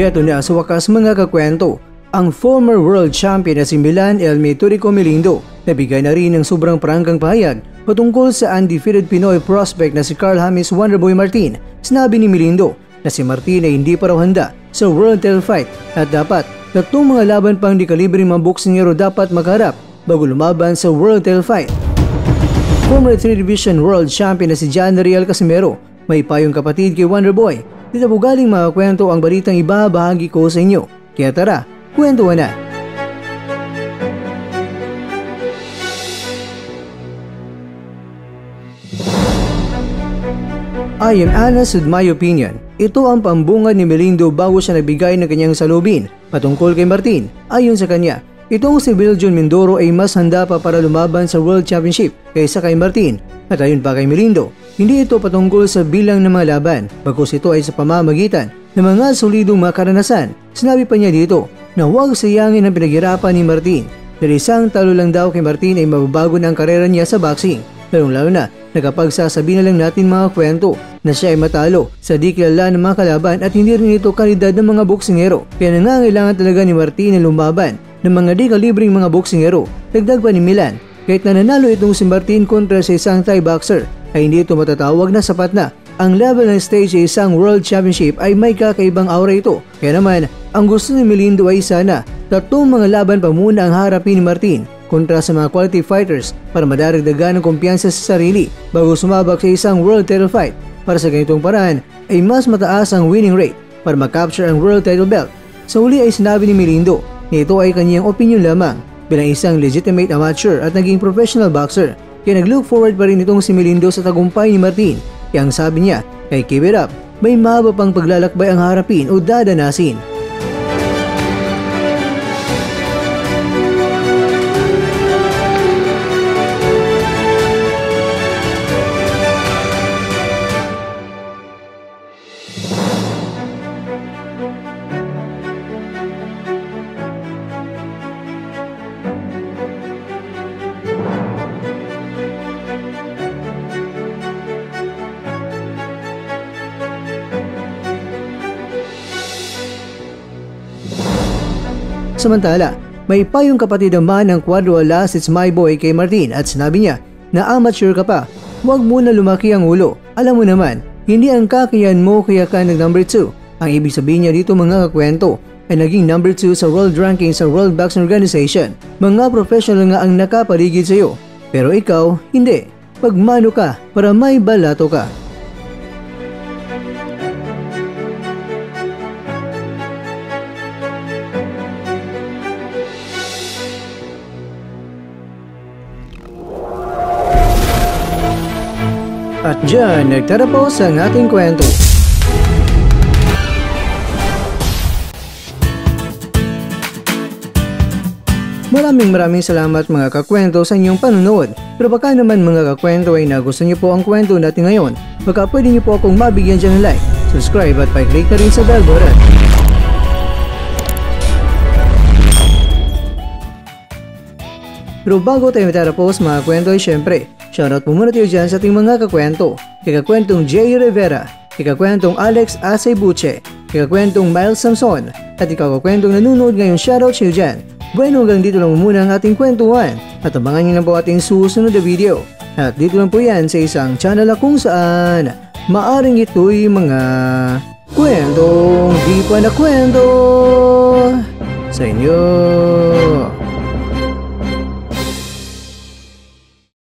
Yeto na sa wakas mga kakwento, ang former world champion na si Milan Elmi Turico Melindo nabigay na rin ng sobrang prangkang pahayag patungkol sa undefeated Pinoy prospect na si Carl James Wonderboy Martin. Sinabi ni Melindo na si Martin ay hindi pa raw handa sa world title fight at dapat tatlong mga laban pang di kalibreng mga boksingero dapat makaharap bago lumaban sa world title fight. Former 3-division world champion na si John Riel Casimero may payong kapatid kay Wonderboy. Dito po galing mga kwento ang balitang ibabahagi ko sa inyo. Kaya tara, kwentuhan na! I am honest with my opinion. Ito ang pambungad ni Melindo bago siya nagbigay ng kanyang salubin patungkol kay Martin. Ayon sa kanya, itong si Wiljon Mindoro ay mas handa pa para lumaban sa World Championship kaysa kay Martin. At ayon pa kay Melindo, hindi ito patungkol sa bilang ng mga laban, bagkus ito ay sa pamamagitan ng mga solidong mga karanasan. Sinabi pa niya dito na huwag sayangin ang pinaghirapan ni Martin. Dahil isang talo lang daw kay Martin ay mababago na ang karera niya sa boxing. Lalo na nakapagsasabi na lang natin mga kwento na siya ay matalo sa di kilala ng mga kalaban at hindi rin ito kalidad ng mga boksingero. Kaya nangangailangan talaga ni Martin na lumaban ng mga di kalibreng mga boksingero. Dagdag pa ni Milan, kahit na nanalo itong si Martin kontra sa isang Thai boxer ay hindi ito matatawag na sapat na. Ang level ng stage sa isang World Championship ay may kakaibang aura ito. Kaya naman, ang gusto ni Melindo ay sana tatlong mga laban pa muna ang harapin ni Martin kontra sa mga quality fighters para madaragdagan ng kumpiyansa sa sarili bago sumabak sa isang world title fight. Para sa ganitong paraan ay mas mataas ang winning rate para makapture ang world title belt. Sa huli ay sinabi ni Melindo na ito ay kanyang opinion lamang bilang isang legitimate amateur at naging professional boxer. Kaya nag-look forward pa rin itong si Melindo sa tagumpay ni Martin. Kaya ang sabi niya, kay keep it up, may mahaba pang paglalakbay ang harapin o dadanasin. Samantala, may payong kapatid naman ng Cuadro Alas, it's my boy kay Martin at sinabi niya na amateur ka pa, huwag muna lumaki ang ulo. Alam mo naman, hindi ang kakayahan mo kaya ka nag number 2. Ang ibig sabihin niya dito mga kakwento ay naging number 2 sa world ranking sa World Boxing Organization. Mga professional nga ang nakapaligid sa iyo. Pero ikaw, hindi. Pagmano ka para may balato ka. At dyan, nagtatapos ang ating kwento. Maraming salamat mga kakwento sa inyong panonood. Pero baka naman mga kakwento ay nagustuhan niyo po ang kwento natin ngayon, baka pwede niyo po akong mabigyan dyan ng like, subscribe at pa-click na rin sa bell button. Pero bago tayo matapos mga kwento ay syempre, shoutout po muna tayo dyan sa ating mga kakwento. Kikakwentong Jay Rivera, kikakwentong Alex Aceybuche, kikakwentong Miles Samson, at kikakwentong nanonood ngayon, shoutout siya dyan. Bueno, hanggang dito lang muna ang ating kwentuhan at abangan nyo lang po ating susunod na video. At dito lang po yan sa isang channel na kung saan maaring ito'y mga kwentong di pa na kwento sa inyo.